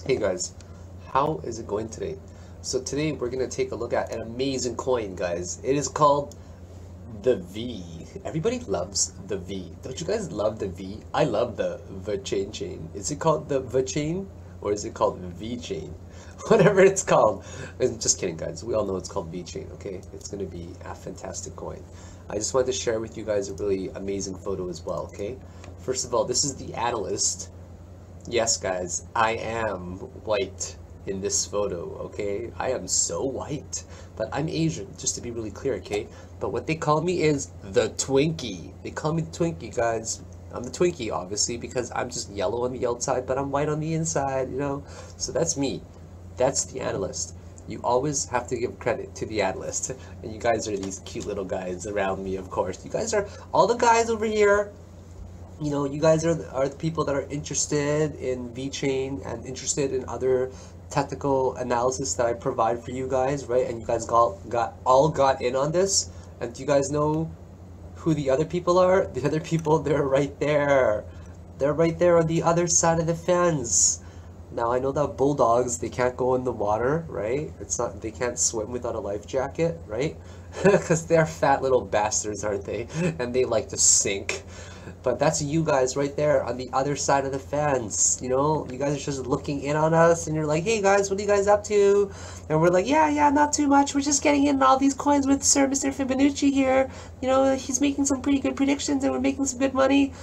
Hey guys, how is it going today? So today we're going to take a look at an amazing coin, guys. It is called the V. Everybody loves the V. Don't you guys love the V? I love the VeChain chain. Is it called the VeChain or is it called VeChain? Whatever it's called. I'm just kidding, guys. We all know it's called VeChain, okay? It's going to be a fantastic coin. I just wanted to share with you guys a really amazing photo as well, okay? First of all, this is the analyst. Yes, guys, I am white in this photo, okay? I am so white, but I'm Asian, just to be really clear, okay? But what they call me is the Twinkie. They call me the Twinkie, guys. I'm the Twinkie, obviously, because I'm just yellow on the outside, but I'm white on the inside, you know? So that's me. That's the analyst. You always have to give credit to the analyst. And you guys are these cute little guys around me, of course. You guys are, all the guys over here, you know, you guys are the people that are interested in VeChain and interested in other technical analysis that I provide for you guys, right? And you guys all got in on this. And do you guys know who the other people are? The other people, they're right there. They're right there on the other side of the fence. Now I know that bulldogs, they can't go in the water, right? It's not, they can't swim without a life jacket, right? Because they're fat little bastards, aren't they? And they like to sink. But that's you guys right there on the other side of the fence, you know? You guys are just looking in on us and you're like, hey guys, what are you guys up to? And we're like, yeah, not too much. We're just getting in all these coins with Mr. Fibonacci here. You know, he's making some pretty good predictions and we're making some good money.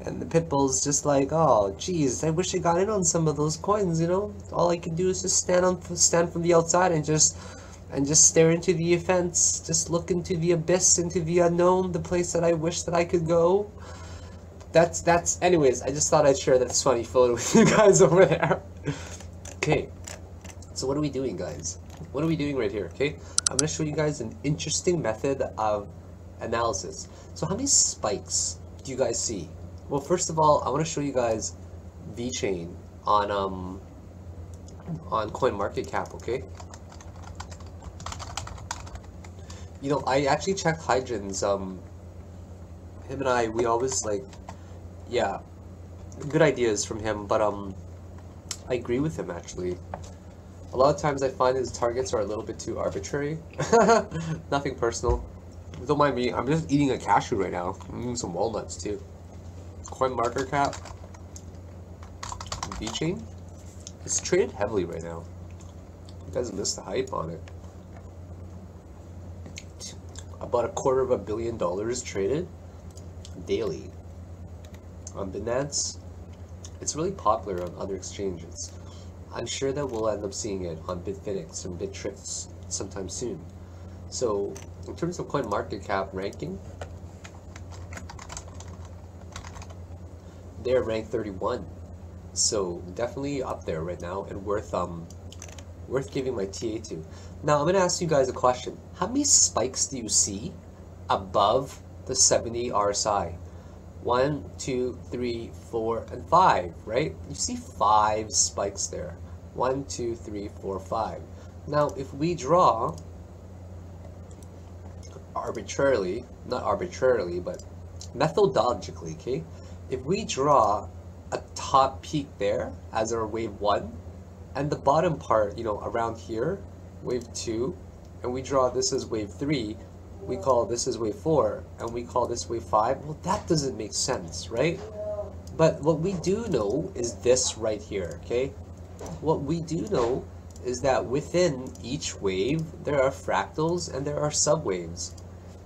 And the Pitbull's just like, oh, geez, I wish I got in on some of those coins, you know? All I can do is just stand from the outside and just stare into the fence, just look into the abyss, into the unknown, the place that I wish that I could go. Anyways, I just thought I'd share that funny photo with you guys over there. Okay, so what are we doing, guys? What are we doing right here, okay? I'm going to show you guys an interesting method of analysis. So how many spikes do you guys see? Well, first of all, I want to show you guys VeChain on CoinMarketCap, okay? You know, I actually checked Hydran's, him and I, we always like, yeah, good ideas from him, but I agree with him actually. A lot of times I find his targets are a little bit too arbitrary. Nothing personal. Don't mind me, I'm just eating a cashew right now. I'm eating some walnuts too. CoinMarketCap, VeChain, it's traded heavily right now. You guys missed the hype on it. About $250 million traded daily on Binance. It's really popular on other exchanges. I'm sure that we'll end up seeing it on bitfinex and Bittrex sometime soon. So in terms of CoinMarketCap ranking, they're ranked 31, so definitely up there right now and worth giving my TA to. Now I'm gonna ask you guys a question. How many spikes do you see above the 70 RSI? 1, 2, 3, 4, and 5, right? You see 5 spikes there. 1, 2, 3, 4, 5. Now if we draw arbitrarily, not arbitrarily, but methodologically, okay? If we draw a top peak there as our wave 1, and the bottom part, you know, around here, wave 2, and we draw this as wave 3, we call this as wave 4, and we call this wave 5, well, that doesn't make sense, right? But what we do know is this right here, okay? What we do know is that within each wave, there are fractals and there are subwaves.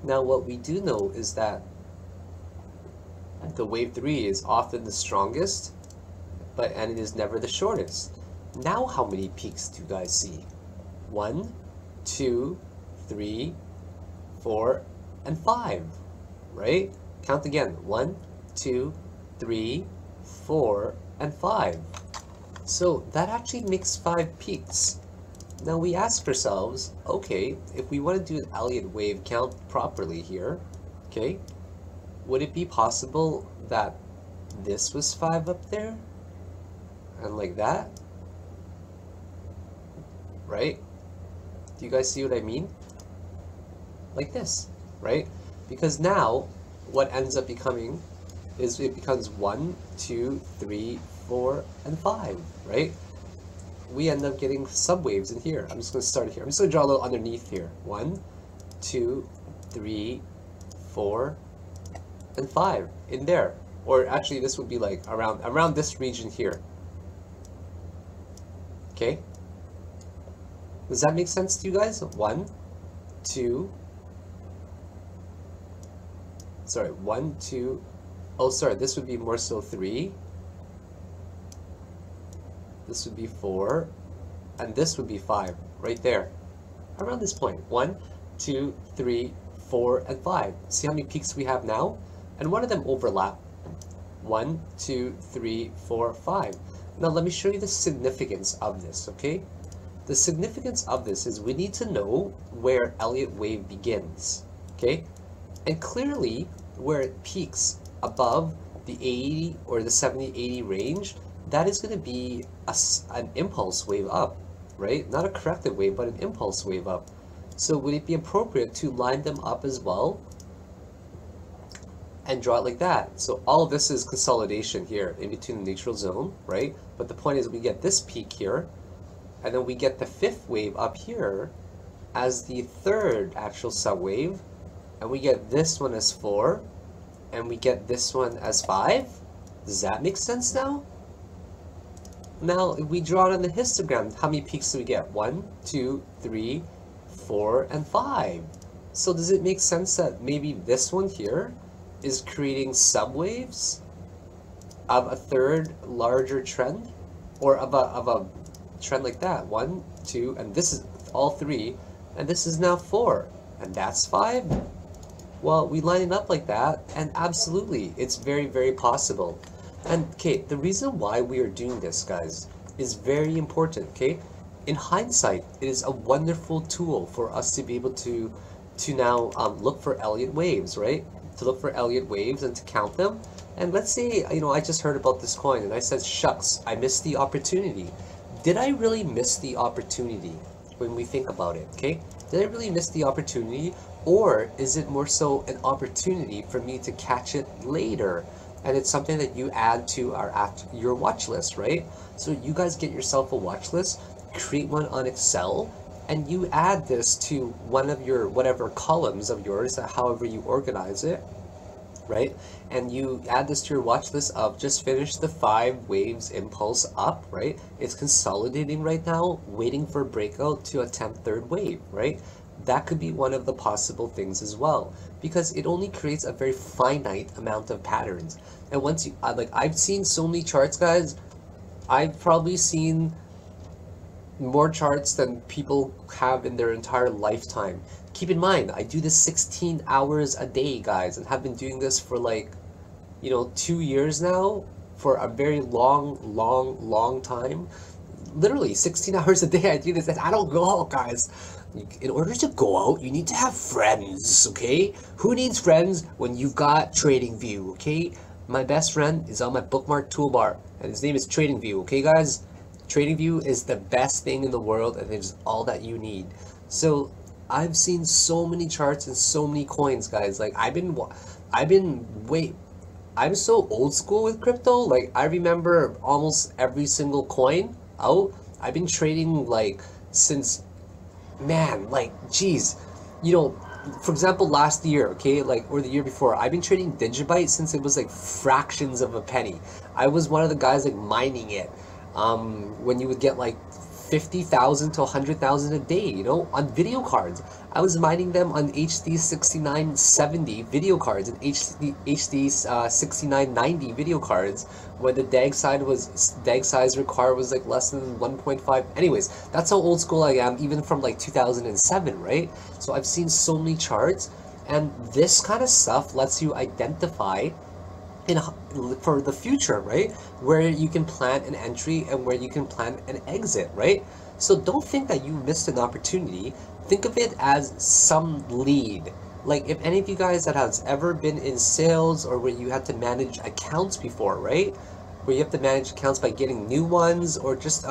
Now, what we do know is that the wave 3 is often the strongest, and it is never the shortest. Now how many peaks do you guys see? 1, 2, 3, 4, and 5, right? Count again. 1, 2, 3, 4, and 5. So that actually makes 5 peaks. Now we ask ourselves, okay, if we want to do an Elliot wave count properly here, okay, would it be possible that this was 5 up there? And like that? Right? Do you guys see what I mean? Like this, right? Because now, what ends up becoming is it becomes 1, 2, 3, 4, and 5, right? we end up getting subwaves in here. I'm just going to start here. I'm just going to draw a little underneath here. 1, 2, 3, 4, and 5 in there. Or actually, this would be like around this region here. Okay? Does that make sense to you guys? 1, 2. Sorry, 1, 2. Oh, sorry, this would be more so 3. This would be 4. And this would be 5, right there. Around this point. 1, 2, 3, 4, and 5. See how many peaks we have now? And one of them overlap. 1, 2, 3, 4, 5. Now let me show you the significance of this, okay? The significance of this is we need to know where Elliot wave begins, okay? And clearly, where it peaks above the 80 or the 70-80 range, that is going to be an impulse wave up, right? Not a corrective wave, but an impulse wave up. So would it be appropriate to line them up as well and draw it like that? So all of this is consolidation here in between the neutral zone, right? But the point is we get this peak here, and then we get the fifth wave up here as the third actual subwave, and we get this one as 4, and we get this one as 5. Does that make sense now? Now, if we draw it on the histogram, how many peaks do we get? 1, 2, 3, 4, and 5. So does it make sense that maybe this one here is creating subwaves of a third larger trend? Or of a trend like that? 1, 2, and this is all 3, and this is now 4, and that's 5? Well, we line it up like that, and absolutely, it's very, very possible. And, okay, the reason why we are doing this, guys, is very important, okay? In hindsight, it is a wonderful tool for us to be able to now look for Elliot waves, right? To look for Elliot waves and to count them. And let's say, you know, I just heard about this coin, and I said, shucks, I missed the opportunity. Did I really miss the opportunity when we think about it, okay? Did I really miss the opportunity? Or is it more so an opportunity for me to catch it later? And it's something that you add to your watch list, right? So you guys get yourself a watch list, create one on Excel, and you add this to one of your whatever columns of yours, however you organize it, right? And you add this to your watch list of just finish the 5 waves impulse up, right? It's consolidating right now, waiting for breakout to attempt third wave, right? That could be one of the possible things as well, because it only creates a very finite amount of patterns. And once you, I've seen so many charts, guys. I've probably seen more charts than people have in their entire lifetime. Keep in mind, I do this 16 hours a day, guys, and have been doing this for 2 years now, for a very long time. Literally 16 hours a day I do this, and I don't go out, guys. In order to go out, you need to have friends, okay? Who needs friends when you've got TradingView, okay? My best friend is on my bookmark toolbar, and his name is TradingView, okay, guys? TradingView is the best thing in the world, and it's all that you need. So I've seen so many charts and so many coins, guys. Like I'm so old school with crypto. Like I remember almost every single coin out. I've been trading since, man, geez, for example, last year, okay, or the year before, I've been trading Digibyte since it was fractions of a penny. I was one of the guys mining it when you would get 50,000 to 100,000 a day, on video cards. I was mining them on HD 6970 video cards and HD 6990 video cards when the DAG size required was less than 1.5. Anyways, that's how old school I am, even from 2007, right? So I've seen so many charts, and this kind of stuff lets you identify for the future, right? Where you can plan an entry and where you can plan an exit, right? So don't think that you missed an opportunity. Think of it as some lead. If any of you guys that has ever been in sales or where you had to manage accounts before, right? where you have to manage accounts by getting new ones, or just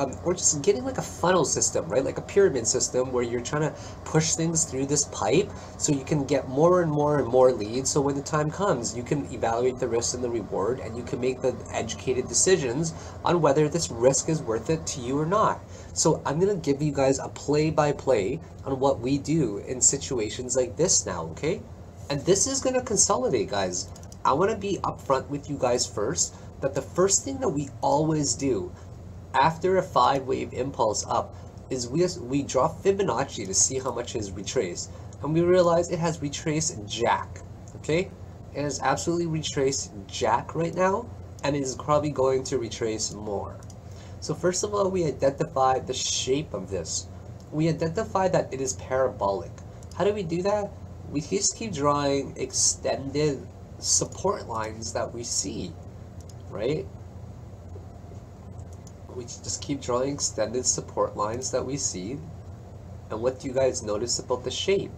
getting like a funnel system, right? Like a pyramid system where you're trying to push things through this pipe so you can get more and more and more leads. So when the time comes, you can evaluate the risk and the reward, and you can make the educated decisions on whether this risk is worth it to you or not. So I'm gonna give you guys a play-by-play on what we do in situations like this now, okay? And this is gonna consolidate, guys. I wanna be upfront with you guys first, that the first thing that we always do after a 5-wave impulse up is we draw Fibonacci to see how much is retraced, and we realize it has retraced Jack. Okay, it has absolutely retraced Jack right now, and it is probably going to retrace more. So first of all, we identify the shape of this. We identify that it is parabolic. How do we do that? We just keep drawing extended support lines that we see, right? We just keep drawing extended support lines that we see. And what do you guys notice about the shape?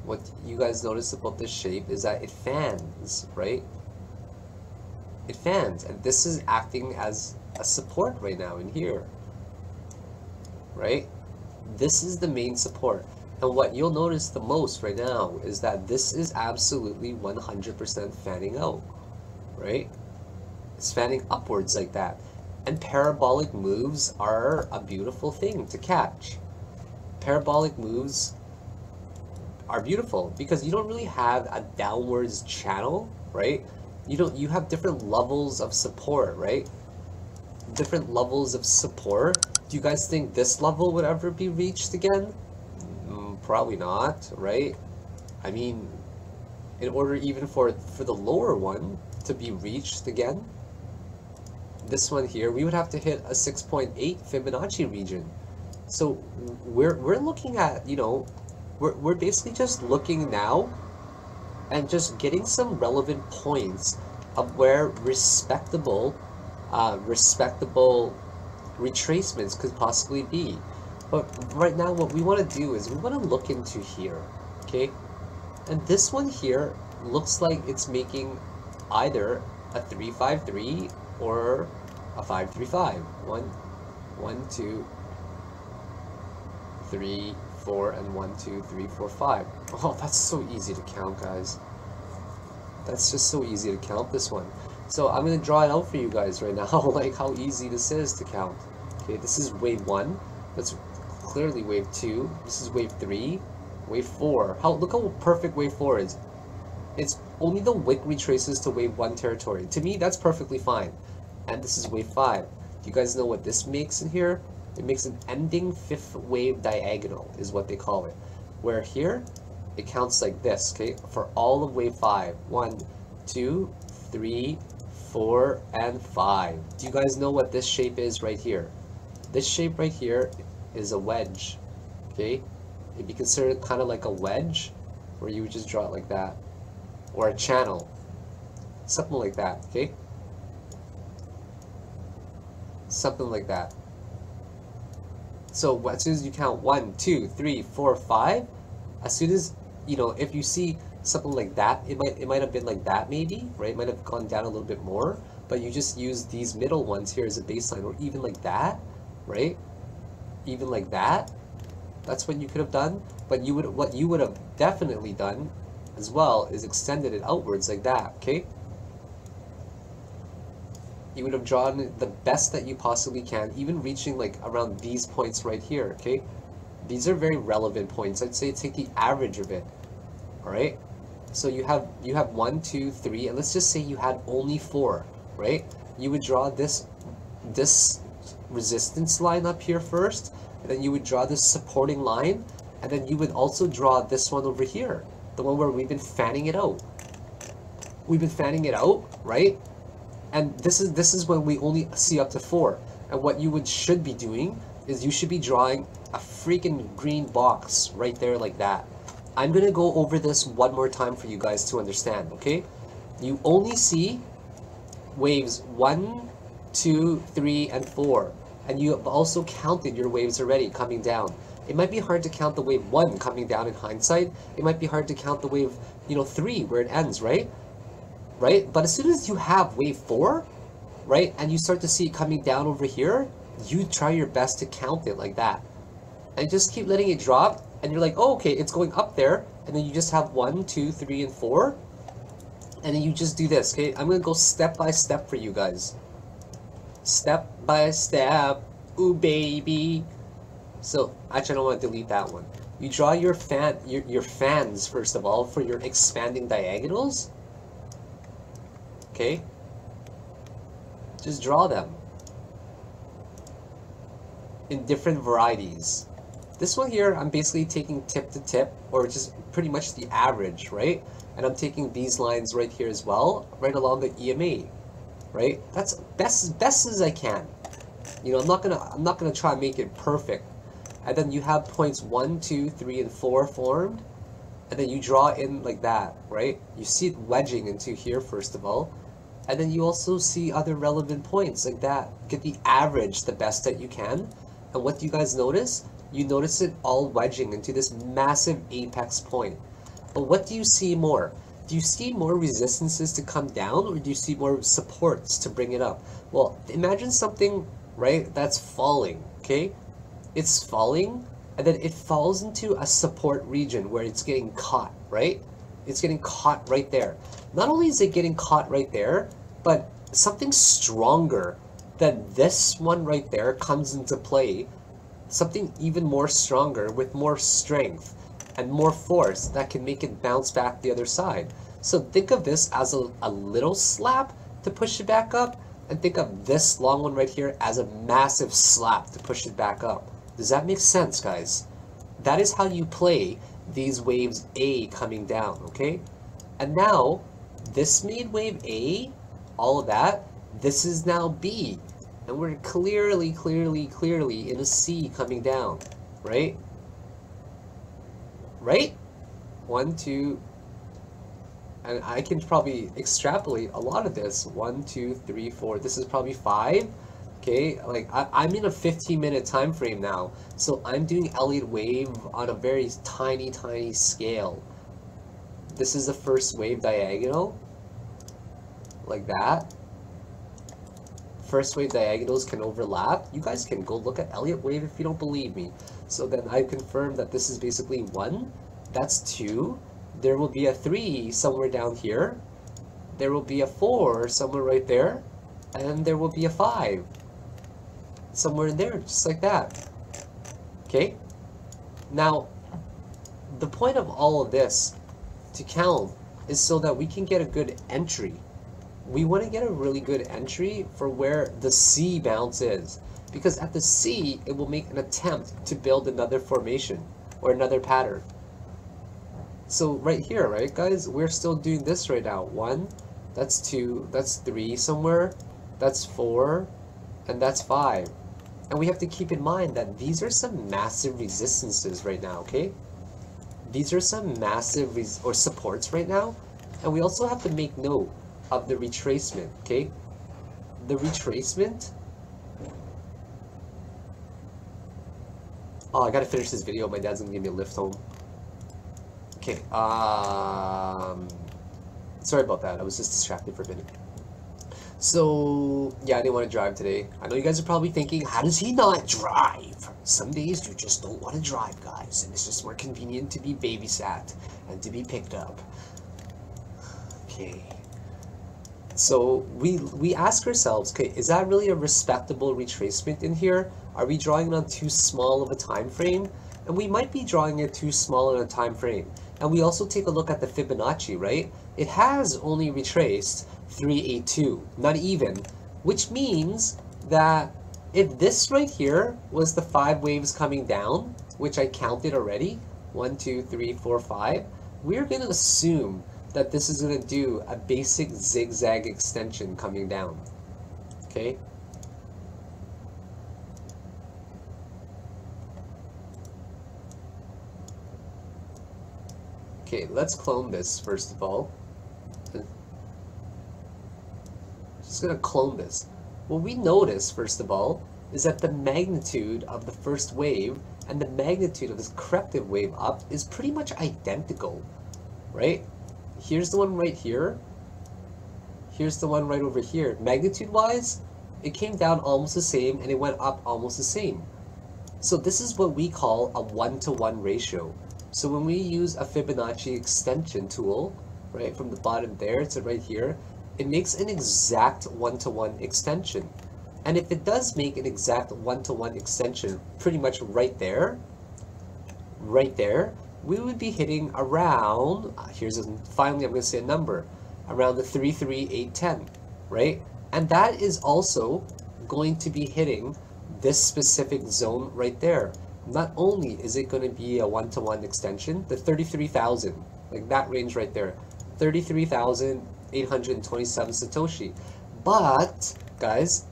What you guys notice about this shape is that it fans, right? It fans, and this is acting as a support right now in here, right? This is the main support. And what you'll notice the most right now is that this is absolutely 100% fanning out, right? It's fanning upwards like that. And parabolic moves are a beautiful thing to catch. Parabolic moves are beautiful because you don't really have a downwards channel, right? You have different levels of support, right? Different levels of support. Do you guys think this level would ever be reached again? Probably not, right? I mean, in order even for the lower one to be reached again, this one here, we would have to hit a 6.8 Fibonacci region. So we're looking at, you know, we're basically just looking now and just getting some relevant points of where respectable retracements could possibly be. But right now what we want to do is we want to look into here, okay? And this one here looks like it's making either a 353 or a 535. 1, 2, 3, 4, and 1, 2, 3, 4, 5. Oh, that's so easy to count, guys. That's just so easy to count, this one. So I'm going to draw it out for you guys right now, like how easy this is to count. Okay, this is wave 1. That's clearly wave 2. This is wave 3. Wave 4. Look how perfect wave 4 is. It's only the wick retraces to wave 1 territory. To me, that's perfectly fine. And this is wave 5. Do you guys know what this makes in here? It makes an ending 5th wave diagonal, is what they call it. Where here, it counts like this, okay? For all of wave 5. 1, 2, 3, 4, and 5. Do you guys know what this shape is right here? This shape right here is a wedge, okay? It'd be considered kind of like a wedge, where you would just draw it like that. Or a channel. Something like that, okay? Something like that. So as soon as you count 1, 2, 3, 4, 5, as soon as, you know, if you see something like that, it might have been like that maybe, right? It might have gone down a little bit more, but you just use these middle ones here as a baseline, or even like that, right? Even like that. That's what you could have done. But what you would have definitely done as well is extended it outwards like that, okay? You would have drawn the best that you possibly can, even reaching like around these points right here, okay? These are very relevant points. I'd say take the average of it, all right? So you have 1, 2, 3, and let's just say you had only 4, right? You would draw this resistance line up here first, and then you would draw this supporting line, and then you would also draw this one over here, the one where we've been fanning it out. We've been fanning it out, right? And this is when we only see up to 4. And what you should be doing is you should be drawing a freaking green box right there like that. I'm gonna go over this one more time for you guys to understand, okay? You only see waves 1, 2, 3, and 4. And you have also counted your waves already coming down. It might be hard to count the wave 1 coming down in hindsight. It might be hard to count the wave, 3 where it ends, right? Right? But as soon as you have wave 4, right? And you start to see it coming down over here, you try your best to count it like that. And just keep letting it drop, and you're like, oh, okay, it's going up there, and then you just have 1, 2, 3, and 4, and then you just do this, okay? I'm gonna go step by step for you guys. Step by step, ooh baby. So, actually I don't want to delete that one. You draw your fans, first of all, for your expanding diagonals. Okay? Just draw them in different varieties. This one here, I'm basically taking tip to tip, or just pretty much the average, right? And I'm taking these lines right here as well, right along the EMA, right? That's best as I can. You know, I'm not gonna try and make it perfect. And then you have points 1, 2, 3, and 4 formed, and then you draw in like that, right? You see it wedging into here first of all, and then you also see other relevant points like that. Get the average the best that you can, and what do you guys notice? You notice it all wedging into this massive apex point. But what do you see more? Do you see more resistances to come down, or do you see more supports to bring it up? Well, imagine something, right, that's falling, okay? It's falling, and then it falls into a support region where it's getting caught, right? It's getting caught right there. Not only is it getting caught right there, but something stronger than this one right there comes into play. Something even more stronger with more strength and more force that can make it bounce back the other side. So think of this as a little slap to push it back up, and think of this long one right here as a massive slap to push it back up. Does that make sense, guys? That is how you play these waves A coming down, okay? And now, this made wave A, all of that, this is now B. And we're clearly in a C coming down, right? Right? 1, 2, and I can probably extrapolate a lot of this. 1, 2, 3, 4. This is probably 5. Okay, like I'm in a 15-minute time frame now, so I'm doing Elliot wave on a very tiny scale. This is the first wave diagonal, like that. First wave diagonals can overlap. You guys can go look at Elliot wave if you don't believe me. So then I confirm that this is basically 1, that's 2, there will be a 3 somewhere down here, there will be a 4 somewhere right there, and there will be a 5 somewhere in there, just like that. Okay? Now, the point of all of this to count is so that we can get a good entry. We want to get a really good entry for where the C bounce is, because at the C, it will make an attempt to build another formation or another pattern. So right here, right, guys, we're still doing this right now. 1, that's 2, that's 3 somewhere, that's 4, and that's 5. And we have to keep in mind that these are some massive resistances right now, okay? These are some massive supports right now. And we also have to make note of the retracement, okay? The retracement. Oh, I gotta finish this video. My dad's gonna give me a lift home. Okay, sorry about that. I was just distracted for a minute. So, yeah, I didn't want to drive today. I know you guys are probably thinking, how does he not drive? Some days you just don't want to drive, guys, and it's just more convenient to be babysat and to be picked up. Okay. So, we ask ourselves, okay, is that really a respectable retracement in here? Are we drawing it on too small of a time frame? And we might be drawing it too small in a time frame. And we also take a look at the Fibonacci, right? It has only retraced 382, not even, which means that if this right here was the 5 waves coming down, which I counted already, 1, 2, 3, 4, 5, we're going to assume that this is going to do a basic zigzag extension coming down, okay? Okay, let's clone this first of all. Just gonna clone this. What we notice first of all is that the magnitude of the first wave and the magnitude of this corrective wave up is pretty much identical, right? Here's the one right here. here's the one right over here. Magnitude wise, it came down almost the same and it went up almost the same. So this is what we call a 1-to-1 ratio. So when we use a Fibonacci extension tool, right, from the bottom there to right here, it makes an exact 1-to-1 extension. And if it does make an exact 1-to-1 extension pretty much right there, we would be hitting around, finally I'm going to say a number, around the 33810, right? And that is also going to be hitting this specific zone right there. Not only is it going to be a 1-to-1 extension, the 33,000, like that range right there, 33,827 Satoshi. But, guys,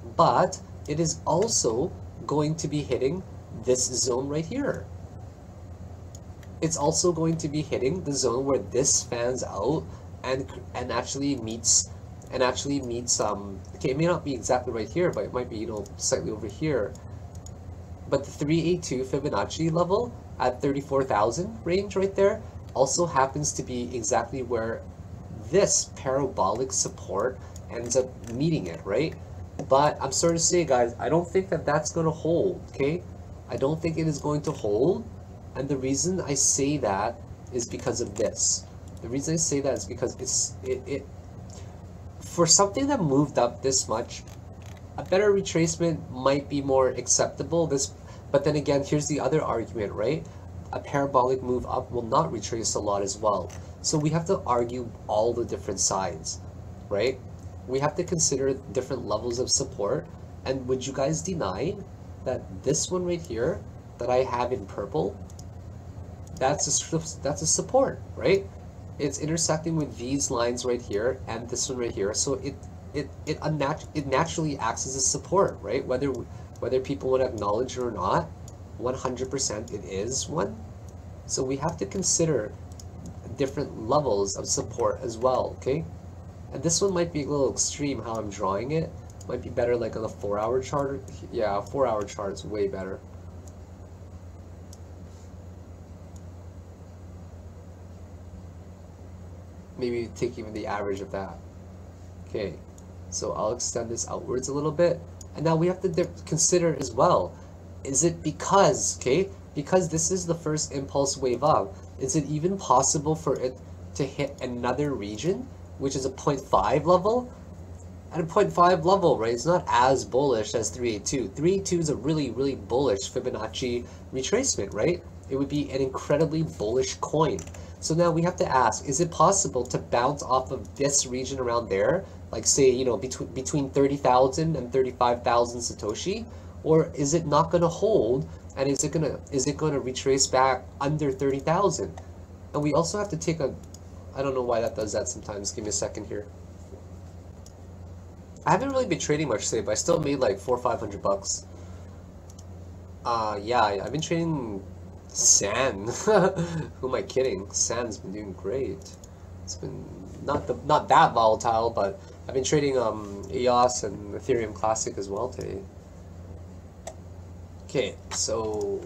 it is also going to be hitting this zone right here. It's also going to be hitting the zone where this fans out and actually meets okay, it may not be exactly right here, but it might be, you know, slightly over here. But the 382 Fibonacci level at 34,000 range right there also happens to be exactly where this parabolic support ends up meeting it, right? But I'm sorry to say, guys, I don't think that that's going to hold, okay? I don't think it is going to hold. And the reason I say that is because of this. The reason I say that is because for something that moved up this much, a better retracement might be more acceptable. But then again, here's the other argument, right? A parabolic move up will not retrace a lot as well. So we have to argue all the different sides, right? We have to consider different levels of support. And would you guys deny that this one right here that I have in purple, that's a support, right? It's intersecting with these lines right here and this one right here, so it naturally acts as a support, right? Whether people would acknowledge it or not, 100% it is one. So we have to consider different levels of support as well, okay? And this one might be a little extreme how I'm drawing it. Might be better like on a 4-hour chart. Yeah, a 4-hour chart is way better. Maybe take even the average of that. Okay, so I'll extend this outwards a little bit. And now we have to consider as well, is it because this is the first impulse wave up, is it even possible for it to hit another region, which is a 0.5 level? At a 0.5 level, right, it's not as bullish as 382. 382 is a really, really bullish Fibonacci retracement, right? It would be an incredibly bullish coin. So now we have to ask, is it possible to bounce off of this region around there, like say, you know, between 30,000 and 35,000 Satoshi, or is it not going to hold, and is it going to retrace back under 30,000? And we also have to take a, I don't know why that does that sometimes. Give me a second here. I haven't really been trading much today, but I still made like $400 or $500. Yeah, I've been trading Sand. Who am I kidding? Sand's been doing great. It's been not that volatile, but I've been trading EOS and Ethereum Classic as well today. Okay, so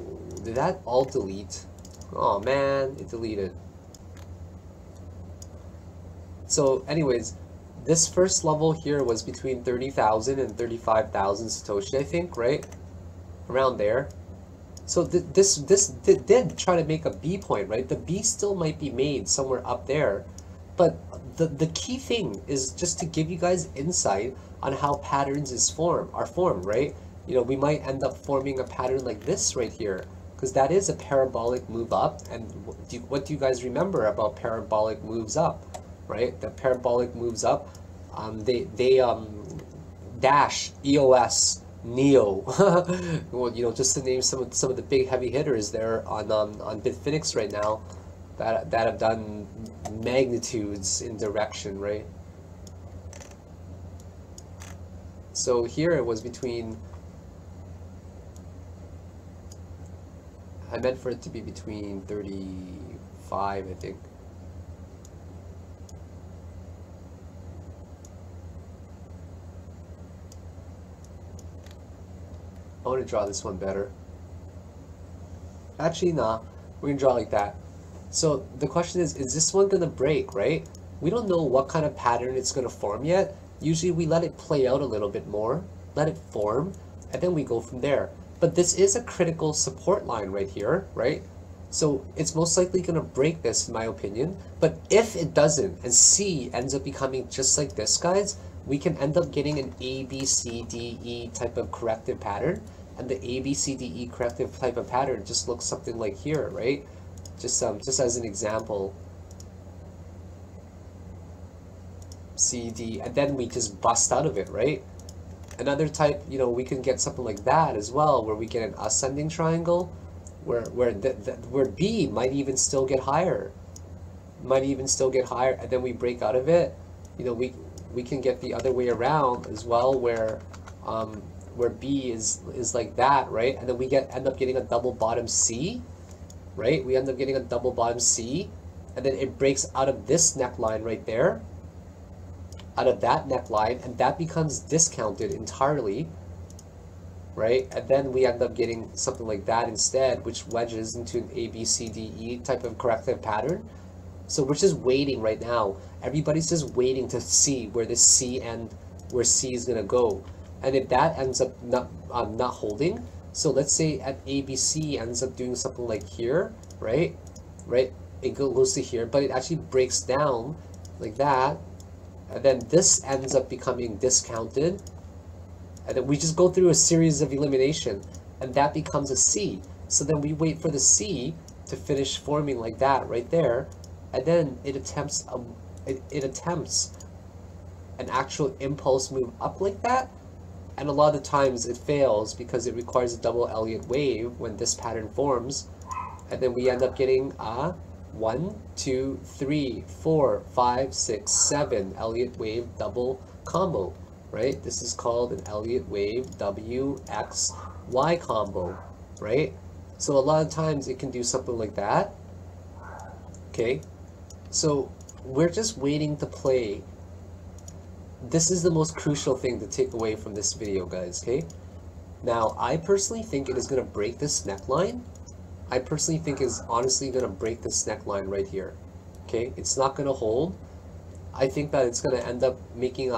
did that all delete? Oh man, it deleted. So anyways, this first level here was between 30,000 and 35,000 Satoshi, I think, right? Around there. So this did try to make a B point, right? The B still might be made somewhere up there. But the key thing is just to give you guys insight on how patterns are formed, right? You know, we might end up forming a pattern like this right here, because that is a parabolic move up. And what do you guys remember about parabolic moves up, right? The parabolic moves up, they dash, EOS, Neo, well, you know, just to name some of the big heavy hitters there on bitfinex right now that have done magnitudes in direction, right? So here it was between, I meant for it to be between 35, I think. I want to draw this one better. Actually, nah, we're gonna draw like that. So the question is this one gonna break, right? We don't know what kind of pattern it's gonna form yet, Usually we let it play out a little bit more, let it form, and then we go from there. But this is a critical support line right here, right? So it's most likely going to break this, in my opinion. But if it doesn't, and C ends up becoming just like this, guys, we can end up getting an A, B, C, D, E type of corrective pattern. And the A, B, C, D, E corrective type of pattern just looks something like here, right? Just as an example. C, D, and then we just bust out of it, right? Another type, you know, we can get something like that as well, where we get an ascending triangle, where B might even still get higher, and then we break out of it. You know, we can get the other way around as well, where B is like that, right? And then we end up getting a double bottom C, right? We end up getting a double bottom C, and then it breaks out of this neckline right there, out of that neckline, and that becomes discounted entirely, right? And then we end up getting something like that instead, which wedges into an A, B, C, D, E type of corrective pattern. So we're just waiting right now. Everybody's just waiting to see where this C where C is gonna go. And if that ends up not holding, so let's say at ABC ends up doing something like here, right? It goes to here, but it actually breaks down like that. And then this ends up becoming discounted. And then we just go through a series of elimination, and that becomes a C. So then we wait for the C to finish forming like that right there, and then it attempts an actual impulse move up like that. And a lot of the times it fails because it requires a double Elliot wave when this pattern forms, and then we end up getting a 1, 2, 3, 4, 5, 6, 7 Elliot wave double combo, right? This is called an Elliot wave WXY combo, right? So a lot of times it can do something like that. Okay, so we're just waiting to play. This is the most crucial thing to take away from this video, guys. Okay, now I personally think it is going to break this neckline. I personally think is honestly going to break this neckline right here. Okay, it's not going to hold. I think that it's going to end up making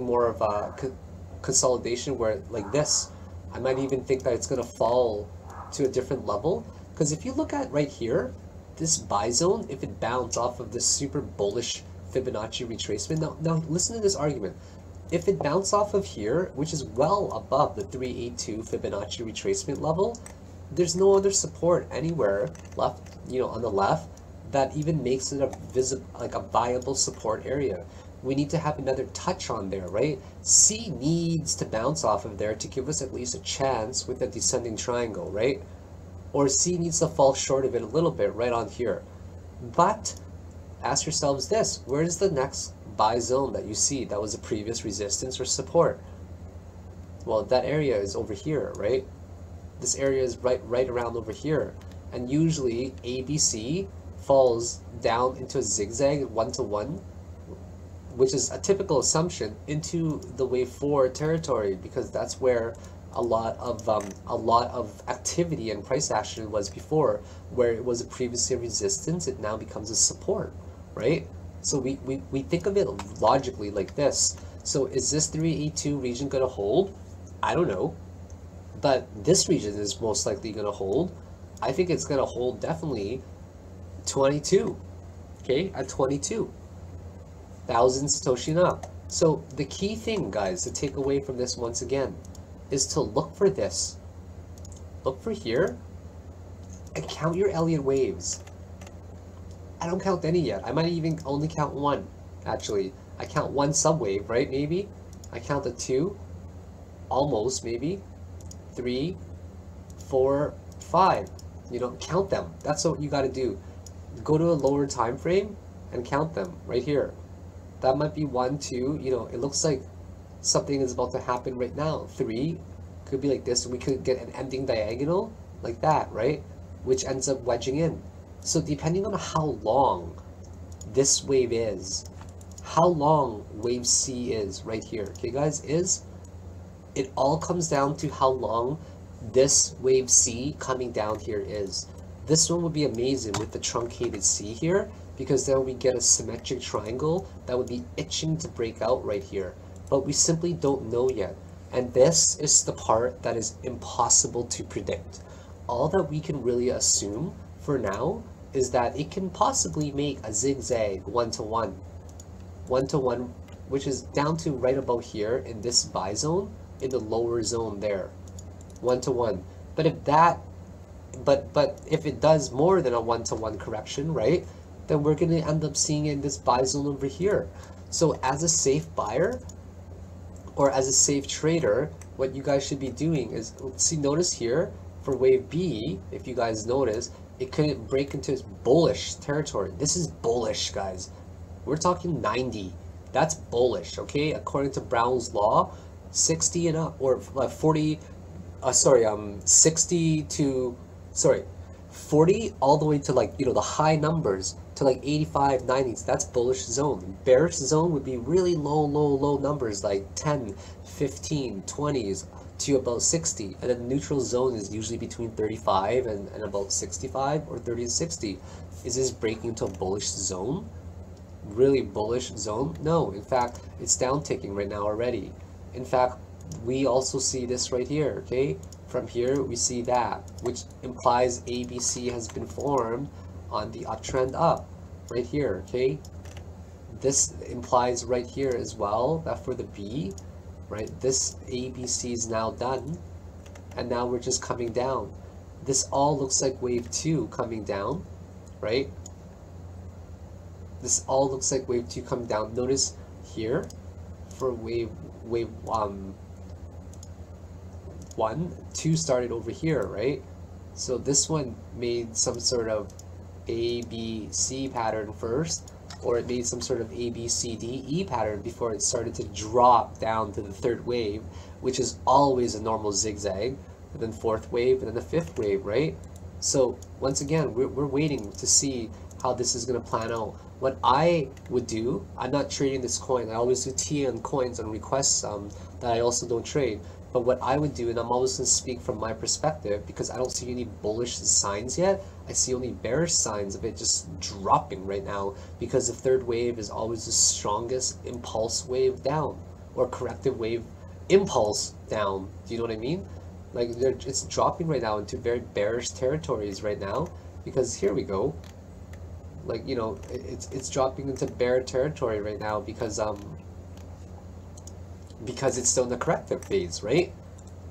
more of a consolidation where like this. I might even think that it's going to fall to a different level, because if you look at right here, this buy zone, if it bounced off of this super bullish Fibonacci retracement, now listen to this argument. If it bounced off of here, which is well above the 382 Fibonacci retracement level, there's no other support anywhere left, you know, on the left that even makes it a viable support area. We need to have another touch on there, right? C needs to bounce off of there to give us at least a chance with a descending triangle, right? Or C needs to fall short of it a little bit right on here. But ask yourselves this: where is the next buy zone that you see that was a previous resistance or support? Well, that area is over here, right? This area is right around over here, and usually ABC falls down into a zigzag 1-to-1, which is a typical assumption, into the wave 4 territory, because that's where a lot of activity and price action was before, where it was a previously resistance, it now becomes a support, right? So we think of it logically like this. So is this 382 region going to hold? I don't know. But this region is most likely going to hold. I think it's going to hold definitely 22. Okay, at 22,000 Satoshi and up. So the key thing, guys, to take away from this once again is to look for this. Look for here and count your Elliott waves. I don't count any yet. I might even only count one. Actually, I count one subwave, right? Maybe. I count the 2. Almost, maybe. 3, 4, 5. You know, count them. That's what you got to do. Go to a lower time frame and count them right here. That might be 1, 2. You know, it looks like something is about to happen right now. 3 could be like this. We could get an ending diagonal like that, right? Which ends up wedging in. So depending on how long this wave is, how long wave C is right here, okay, guys, it all comes down to how long this wave C coming down here is. This one would be amazing with the truncated C here, because then we get a symmetric triangle that would be itching to break out right here. but we simply don't know yet. And this is the part that is impossible to predict. All that we can really assume for now is that it can possibly make a zigzag 1-to-1, 1-to-1, which is down to right about here in this buy zone, in the lower zone there, 1-to-1. But if that, but if it does more than a 1-to-1 correction, right, then we're going to end up seeing it in this buy zone over here. So as a safe buyer or as a safe trader, what you guys should be doing is, see, notice here for wave B, if you guys notice, it couldn't break into its bullish territory. This is bullish, guys. We're talking 90. That's bullish, okay? According to Brown's law, 60 and up, or 40, 60 to, 40 all the way to, like, you know, the high numbers to like 85, 90s. That's bullish zone. Bearish zone would be really low numbers like 10, 15, 20s to about 60. And then the neutral zone is usually between 35 and about 65, or 30 to 60. Is this breaking into a bullish zone? Really bullish zone? No, in fact, it's down ticking right now already. In fact, we also see this right here, okay? From here, we see that, which implies ABC has been formed on the uptrend up, right here, okay? This implies right here as well that for the B, right, this ABC is now done, and now we're just coming down. This all looks like wave 2 coming down, right? This all looks like wave 2 coming down. Notice here for wave 1, 2 started over here, right? So this one made some sort of ABC pattern first, or it made some sort of ABCDE pattern before it started to drop down to the third wave, which is always a normal zigzag, and then fourth wave, and then the fifth wave, right? So once again, we're waiting to see how this is going to plan out. What I would do, I'm not trading this coin. I always do T on coins on requests that I also don't trade. But what I would do, and I'm always going to speak from my perspective, because I don't see any bullish signs yet. I see only bearish signs of it just dropping right now, because the third wave is always the strongest impulse wave down, or corrective wave impulse down. Do you know what I mean? Like, it's dropping right now into very bearish territories right now, because here we go. Like, you know, it's dropping into bear territory right now because it's still in the corrective phase, right?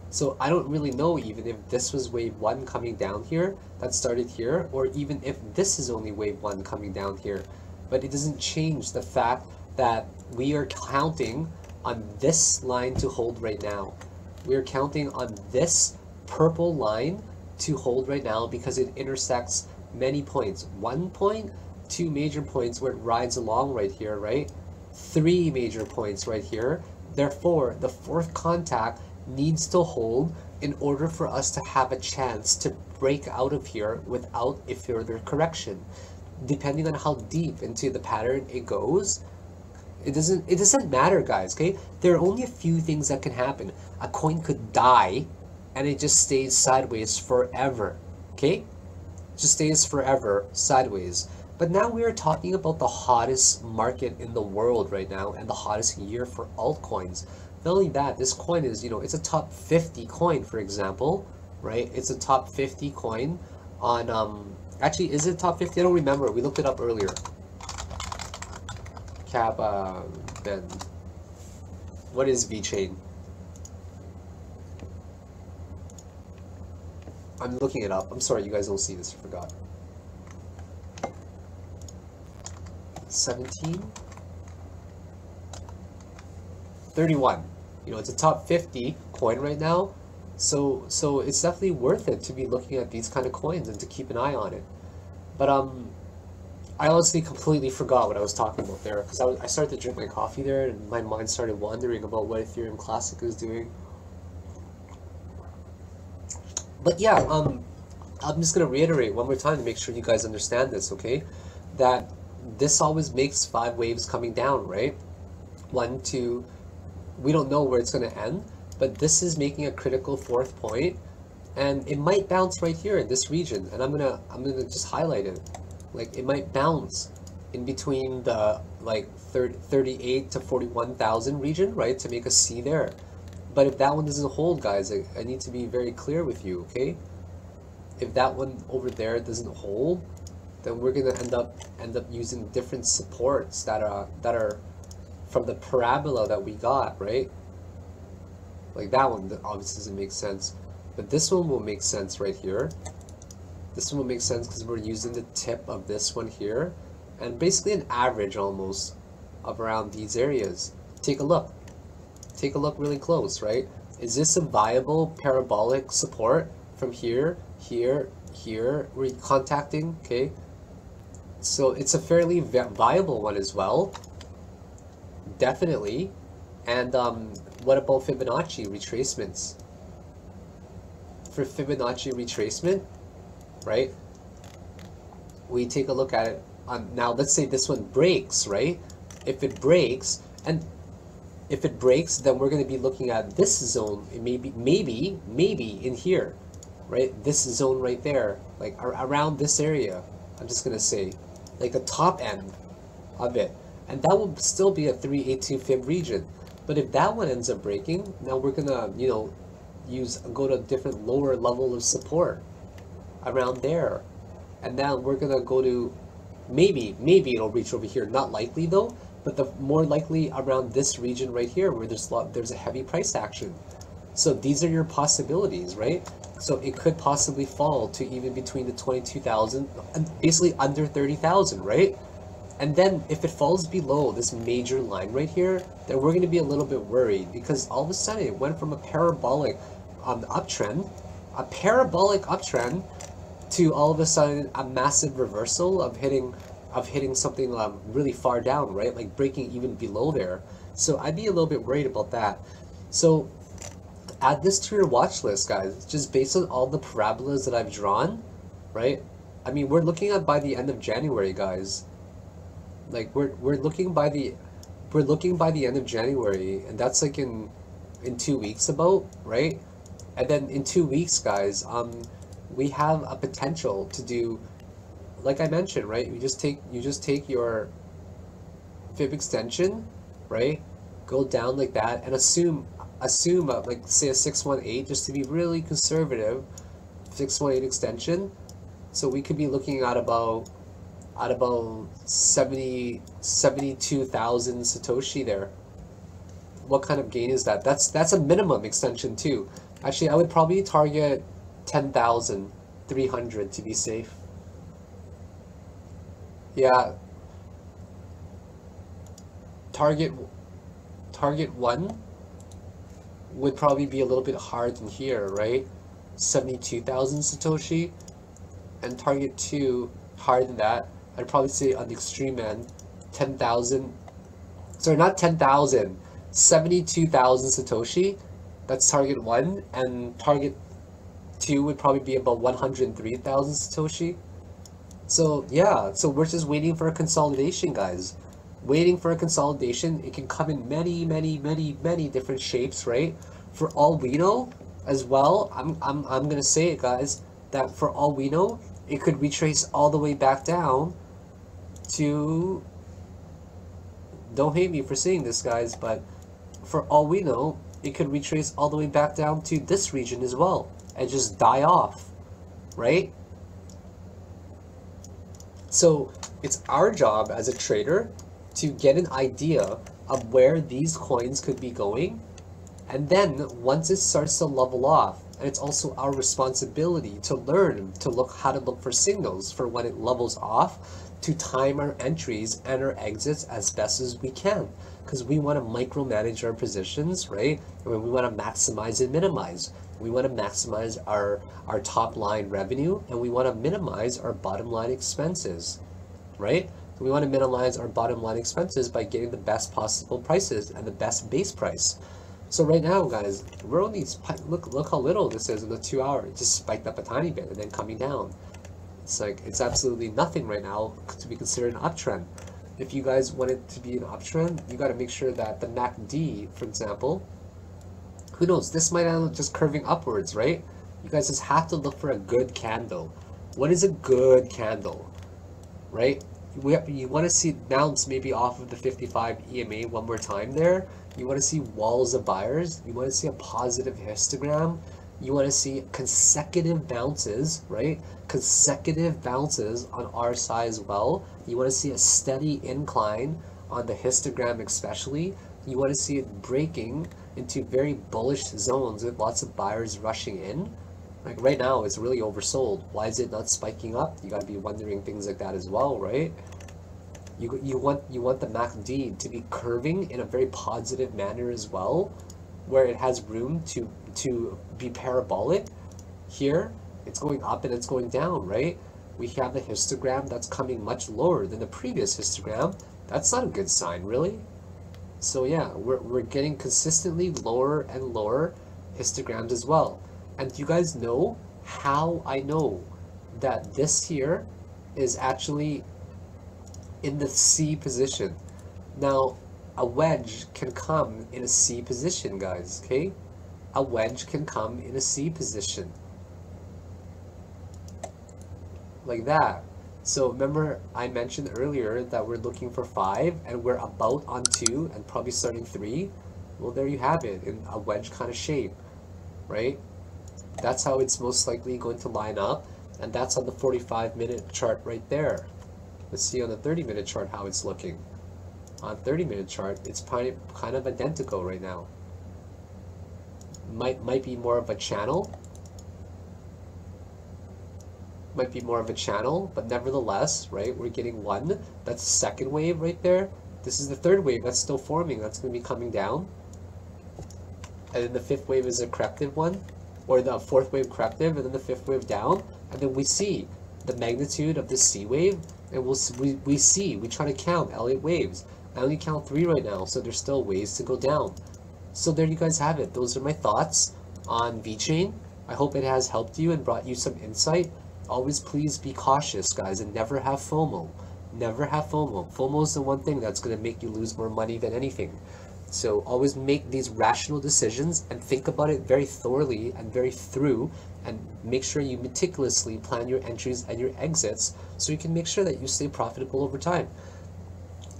So I don't really know even if this was wave 1 coming down here that started here, or even if this is only wave 1 coming down here. But it doesn't change the fact that we are counting on this line to hold right now. We are counting on this purple line to hold right now because it intersects many points. 1 point, 2 major points where it rides along right here, right? 3 major points right here. Therefore, the fourth contact needs to hold in order for us to have a chance to break out of here without a further correction. Depending on how deep into the pattern it goes, it doesn't matter, guys, okay? There are only a few things that can happen. A coin could die and it just stays sideways forever, okay? Just stays forever sideways. But now we are talking about the hottest market in the world right now and the hottest year for altcoins. Not only that, this coin is, you know, it's a top 50 coin, for example, right? It's a top 50 coin on, actually, is it top 50? I don't remember. We looked it up earlier. VEN. What is VeChain? I'm looking it up. I'm sorry, you guys don't see this. I forgot. 17? 31. You know, it's a top 50 coin right now. So it's definitely worth it to be looking at these kind of coins and to keep an eye on it. But I honestly completely forgot what I was talking about there, because I started to drink my coffee there and my mind started wandering about what Ethereum Classic is doing. But yeah, I'm just going to reiterate one more time to make sure you guys understand this, okay? That this always makes 5 waves coming down, right? 1, 2, we don't know where it's going to end, but this is making a critical 4th point, and it might bounce right here in this region, and I'm gonna just highlight it. Like, it might bounce in between the like 38 to 41,000 region, right, to make a C there. But if that one doesn't hold, guys, I need to be very clear with you, okay? If that one over there doesn't hold, then we're gonna end up using different supports that are from the parabola that we got, right? Like that one that obviously doesn't make sense, but this one will make sense right here. This one will make sense because we're using the tip of this one here, and basically an average almost of around these areas. Take a look. Take a look really close, right? Is this a viable parabolic support from here, here, here? We're contacting, okay? So it's a fairly viable one as well. Definitely. And what about Fibonacci retracements? For Fibonacci retracement, right? We take a look at it. Now let's say this one breaks, right? If it breaks, then we're going to be looking at this zone. Maybe in here, right? This zone right there, like around this area. I'm just going to say, like the top end of it, and that will still be a 382 fib region. But if that one ends up breaking, now we're gonna, you know, go to a different lower level of support around there, and now we're gonna go to maybe it'll reach over here. Not likely though, but the more likely around this region right here where there's a heavy price action. So these are your possibilities, right? So it could possibly fall to even between the 22,000 and basically under 30,000, right? And then if it falls below this major line right here, then we're going to be a little bit worried, because all of a sudden it went from a parabolic uptrend, to all of a sudden a massive reversal of hitting something really far down, right? Like breaking even below there. So I'd be a little bit worried about that. So add this to your watch list, guys, just based on all the parabolas that I've drawn, right? I mean, we're looking at by the end of January, guys. Like we're looking by the end of January, and that's like in 2 weeks about, right? And then in 2 weeks, guys, we have a potential to do, like I mentioned, right? You just take your fib extension, right? Go down like that and assume like say a 618, just to be really conservative, 618 extension. So we could be looking at about 72,000 Satoshi there. What kind of gain is that? That's a minimum extension too. Actually, I would probably target 10,300 to be safe. Yeah. Target 1 would probably be a little bit hard in here, right? 72,000 Satoshi, and target 2 higher than that. I'd probably say on the extreme end, 10,000. Sorry, not 10,000. 72,000 Satoshi. That's target 1, and target 2 would probably be about 103,000 Satoshi. So yeah, so we're just waiting for a consolidation, guys. Waiting for a consolidation. It can come in many different shapes, right? For all we know, as well, I'm gonna say it, guys, that for all we know, it could retrace all the way back down to, don't hate me for saying this, guys, but for all we know, it could retrace all the way back down to this region as well and just die off, right? So it's our job as a trader to get an idea of where these coins could be going, and then once it starts to level off, and it's also our responsibility to learn to how to look for signals for when it levels off, to time our entries and our exits as best as we can, because we want to micromanage our positions, right? I mean, we want to maximize and minimize. We want to maximize our top line revenue, and we want to minimize our bottom line expenses, right? So we want to minimize our bottom line expenses by getting the best possible prices and the best base price. So right now, guys, we're only, look how little this is in the 2 hour. It just spiked up a tiny bit and then coming down. It's like, it's absolutely nothing right now to be considered an uptrend. If you guys want it to be an uptrend, you got to make sure that the MACD, for example, who knows, this might end up just curving upwards, right? You guys just have to look for a good candle. What is a good candle, right? you want to see bounce maybe off of the 55 EMA one more time there. You want to see walls of buyers. You want to see a positive histogram. You want to see consecutive bounces, right? Consecutive bounces on RSI as well. You want to see a steady incline on the histogram especially. You want to see it breaking into very bullish zones with lots of buyers rushing in. Like right now, it's really oversold. Why is it not spiking up? You got to be wondering things like that as well, right? You want the MACD to be curving in a very positive manner as well, where it has room to be parabolic. Here, it's going up and it's going down, right? We have the histogram that's coming much lower than the previous histogram. That's not a good sign, really. So yeah, we're getting consistently lower and lower histograms as well. And do you guys know how I know that this here is actually in the C position? Now, a wedge can come in a C position, guys, okay? A wedge can come in a C position. Like that. So remember I mentioned earlier that we're looking for 5 and we're about on 2 and probably starting 3. Well, there you have it in a wedge kind of shape, right? That's how it's most likely going to line up, and that's on the 45-minute chart right there. Let's see on the 30-minute chart how it's looking. On 30-minute chart, it's kind of identical right now. Might be more of a channel. Might be more of a channel, but nevertheless, right, we're getting one. That's the second wave right there. This is the third wave that's still forming. That's going to be coming down. And then the fifth wave is a corrective one, or the fourth wave corrective, and then the fifth wave down. And then we see the magnitude of the C wave, and we try to count Elliot waves. I only count 3 right now, so there's still ways to go down. So there you guys have it. Those are my thoughts on VeChain. I hope it has helped you and brought you some insight. Always please be cautious, guys, and never have FOMO. Never have FOMO. FOMO is the one thing that's going to make you lose more money than anything. So always make these rational decisions and think about it very thoroughly and very through, and make sure you meticulously plan your entries and your exits so you can make sure that you stay profitable over time.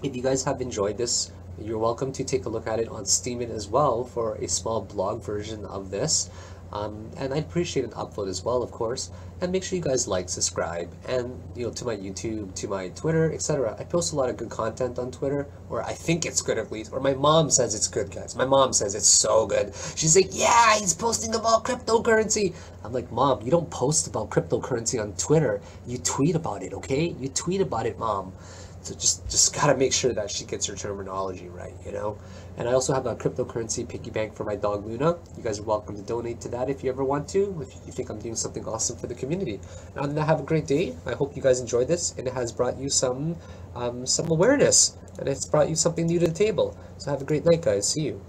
If you guys have enjoyed this, you're welcome to take a look at it on Steemit as well for a small blog version of this. And I'd appreciate an upvote as well, of course. And make sure you guys like, subscribe, and to my YouTube, to my Twitter, etc. I post a lot of good content on Twitter, or I think it's good at least, or my mom says it's good, guys. My mom says it's so good. She's like, yeah, he's posting about cryptocurrency. I'm like, Mom, you don't post about cryptocurrency on Twitter. You tweet about it, okay? You tweet about it, Mom. So just gotta make sure that she gets her terminology right, And I also have a cryptocurrency piggy bank for my dog Luna. You guys are welcome to donate to that if you ever want to, if you think I'm doing something awesome for the community. And have a great day. I hope you guys enjoyed this, and it has brought you some awareness, and it's brought you something new to the table. So have a great night, guys. See you.